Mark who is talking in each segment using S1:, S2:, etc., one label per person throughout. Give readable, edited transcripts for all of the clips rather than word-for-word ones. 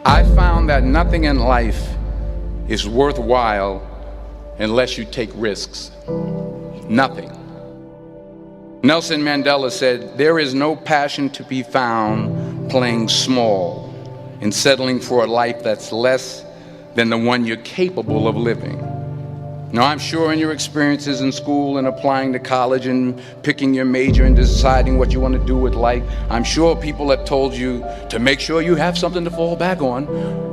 S1: I found that nothing in life is worthwhile unless you take risks. Nothing. Nelson Mandela said, "There is no passion to be found playing small and settling for a life that's less than the one you're capable of living." Now, I'm sure in your experiences in school and applying to college and picking your major and deciding what you want to do with life, I'm sure people have told you to make sure you have something to fall back on.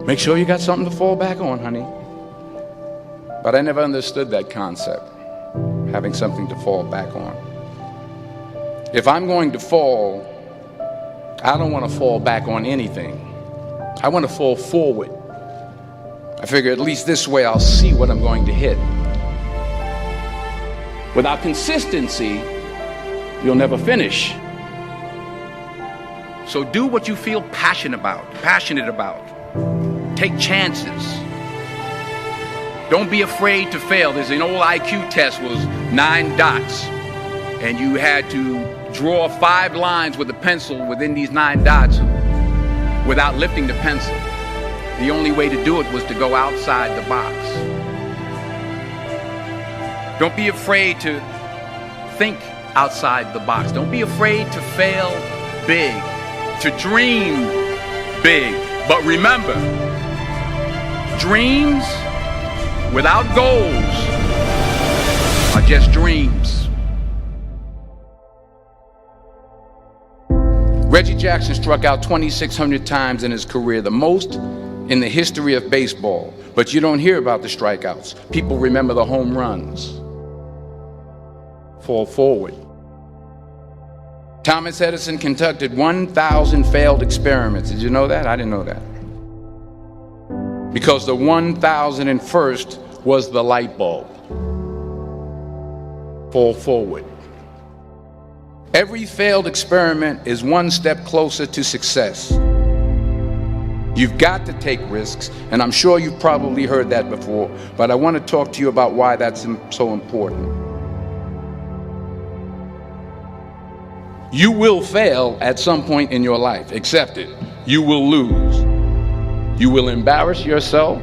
S1: Make sure you got something to fall back on, honey. But I never understood that concept, having something to fall back on. If I'm going to fall, I don't want to fall back on anything. I want to fall forward. I figure at least this way I'll see what I'm going to hit. Without consistency, you'll never finish. So do what you feel passionate about. Take chances. Don't be afraid to fail. There's an old IQ test, was 9 dots, and you had to draw 5 lines with a pencil within these 9 dots without lifting the pencil. The only way to do it was to go outside the box. Don't be afraid to think outside the box. Don't be afraid to fail big, to dream big. But remember, dreams without goals are just dreams. Reggie Jackson struck out 2,600 times in his career, the most in the history of baseball. But you don't hear about the strikeouts. People remember the home runs. Fall forward. Thomas Edison conducted 1,000 failed experiments. Did you know that? I didn't know that. Because the 1,001st was the light bulb. Fall forward. Every failed experiment is one step closer to success. You've got to take risks, and I'm sure you've probably heard that before, but I want to talk to you about why that's so important. You will fail at some point in your life. Accept it. You will lose. You will embarrass yourself.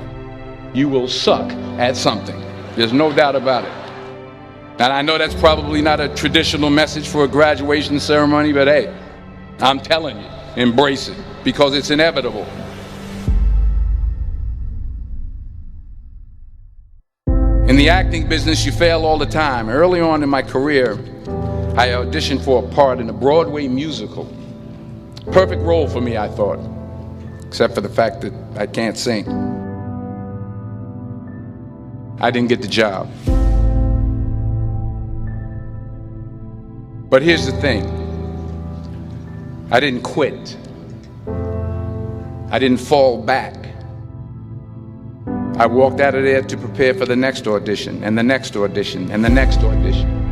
S1: You will suck at something. There's no doubt about it. And I know that's probably not a traditional message for a graduation ceremony, but hey, I'm telling you, embrace it, because it's inevitable. In the acting business, you fail all the time. Early on in my career, I auditioned for a part in a Broadway musical. Perfect role for me, I thought, except for the fact that I can't sing. I didn't get the job. But here's the thing. I didn't quit. I didn't fall back. I walked out of there to prepare for the next audition, and the next audition, and the next audition.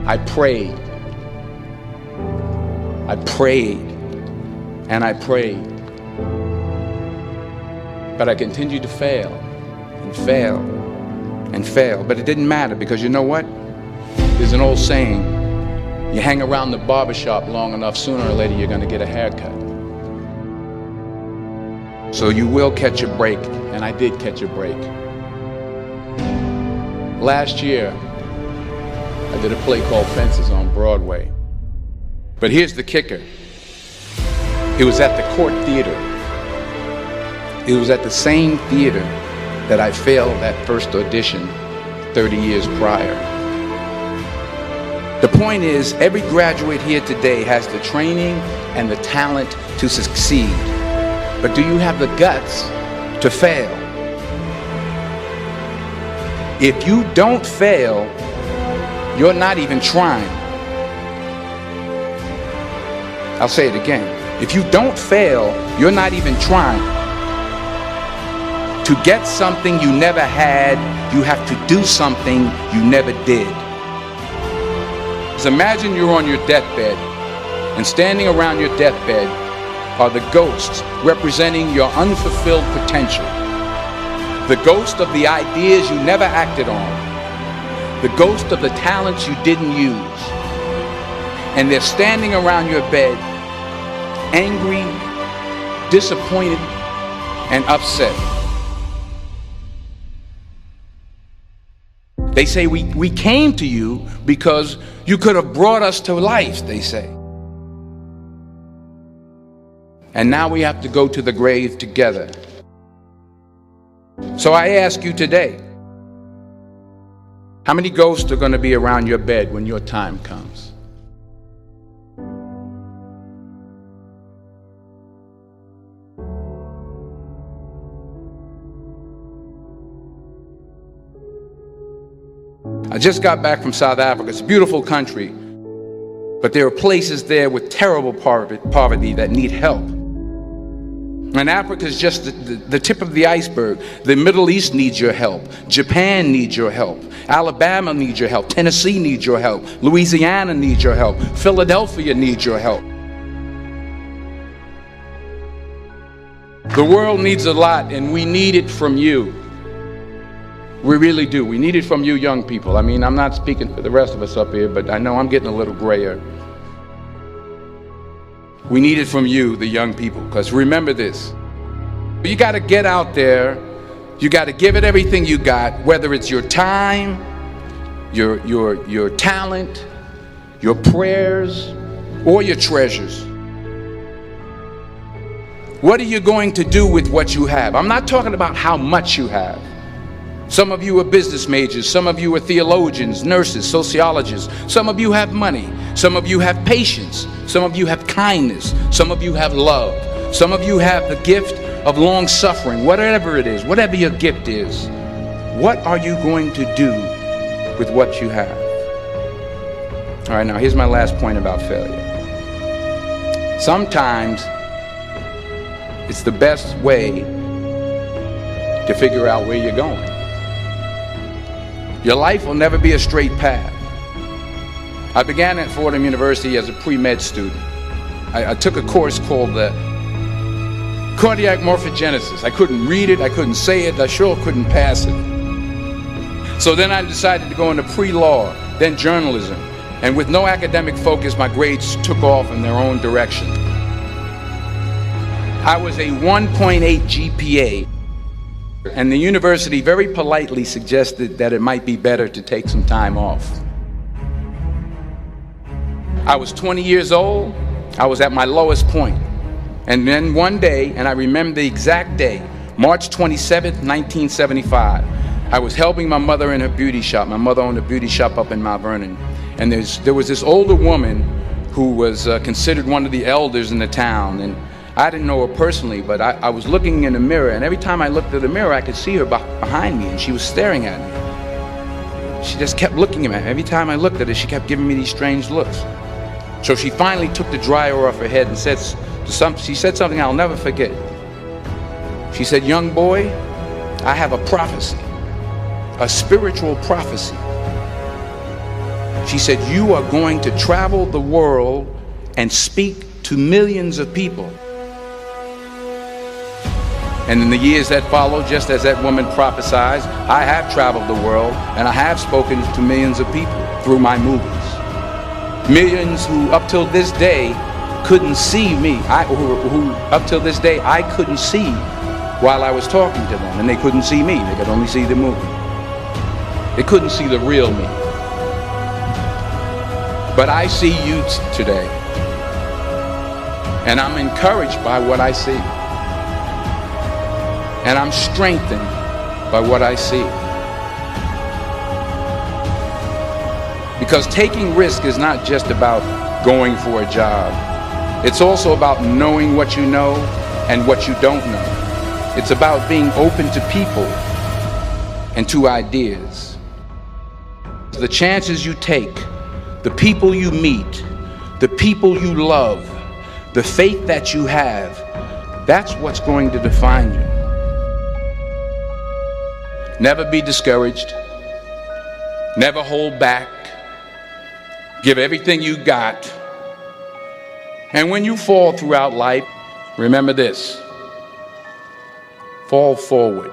S1: I prayed. I prayed. And I prayed. But I continued to fail and fail and fail. But it didn't matter, because you know what? There's an old saying, you hang around the barbershop long enough, sooner or later you're going to get a haircut. So you will catch a break, and I did catch a break. Last year, I did a play called Fences on Broadway. But here's the kicker. It was at the Court Theater. It was at the same theater that I failed that first audition 30 years prior. The point is, every graduate here today has the training and the talent to succeed. But do you have the guts to fail? If you don't fail, you're not even trying. I'll say it again. If you don't fail, you're not even trying. To get something you never had, you have to do something you never did. So imagine you're on your deathbed, and standing around your deathbed are the ghosts representing your unfulfilled potential. The ghost of the ideas you never acted on. The ghost of the talents you didn't use. And they're standing around your bed, angry, disappointed, and upset. They say we came to you because you could have brought us to life, they say. And now we have to go to the grave together. So I ask you today, how many ghosts are going to be around your bed when your time comes? I just got back from South Africa. It's a beautiful country, but there are places there with terrible poverty that need help. And Africa is just the tip of the iceberg. The Middle East needs your help. Japan needs your help. Alabama needs your help. Tennessee needs your help. Louisiana needs your help. Philadelphia needs your help. The world needs a lot, and we need it from you. We really do. We need it from you young people. I mean, I'm not speaking for the rest of us up here, but I know I'm getting a little grayer. We need it from you, the young people, because remember this. You got to get out there. You got to give it everything you got, whether it's your time, your talent, your prayers, or your treasures. What are you going to do with what you have? I'm not talking about how much you have. Some of you are business majors, some of you are theologians, nurses, sociologists. Some of you have money, some of you have patience, some of you have kindness, some of you have love, some of you have the gift of long suffering. Whatever it is, whatever your gift is, what are you going to do with what you have? All right, now here's my last point about failure. Sometimes it's the best way to figure out where you're going. Your life will never be a straight path. I began at Fordham University as a pre-med student. I took a course called cardiac morphogenesis. I couldn't read it, I couldn't say it, I sure couldn't pass it. So then I decided to go into pre-law, then journalism. And with no academic focus, my grades took off in their own direction. I was a 1.8 GPA. And the university very politely suggested that it might be better to take some time off. I was 20 years old. I was at my lowest point. And then one day, and I remember the exact day, March 27th, 1975, I was helping my mother in her beauty shop. My mother owned a beauty shop up in Mount Vernon. And there was this older woman who was considered one of the elders in the town. And I didn't know her personally, but I was looking in the mirror, and every time I looked at the mirror, I could see her behind me, and she was staring at me. She just kept looking at me. Every time I looked at her, she kept giving me these strange looks. So she finally took the dryer off her head and she said something I'll never forget. She said, "Young boy, I have a prophecy, a spiritual prophecy." She said, "You are going to travel the world and speak to millions of people." And in the years that followed, just as that woman prophesied, I have traveled the world and I have spoken to millions of people through my movies. Millions who up till this day couldn't see me, who up till this day I couldn't see while I was talking to them, and they couldn't see me, they could only see the movie. They couldn't see the real me. But I see you today, and I'm encouraged by what I see. And I'm strengthened by what I see. Because taking risk is not just about going for a job. It's also about knowing what you know and what you don't know. It's about being open to people and to ideas. The chances you take, the people you meet, the people you love, the faith that you have, that's what's going to define you. Never be discouraged. Never hold back. Give everything you got. And when you fall throughout life, remember this: fall forward.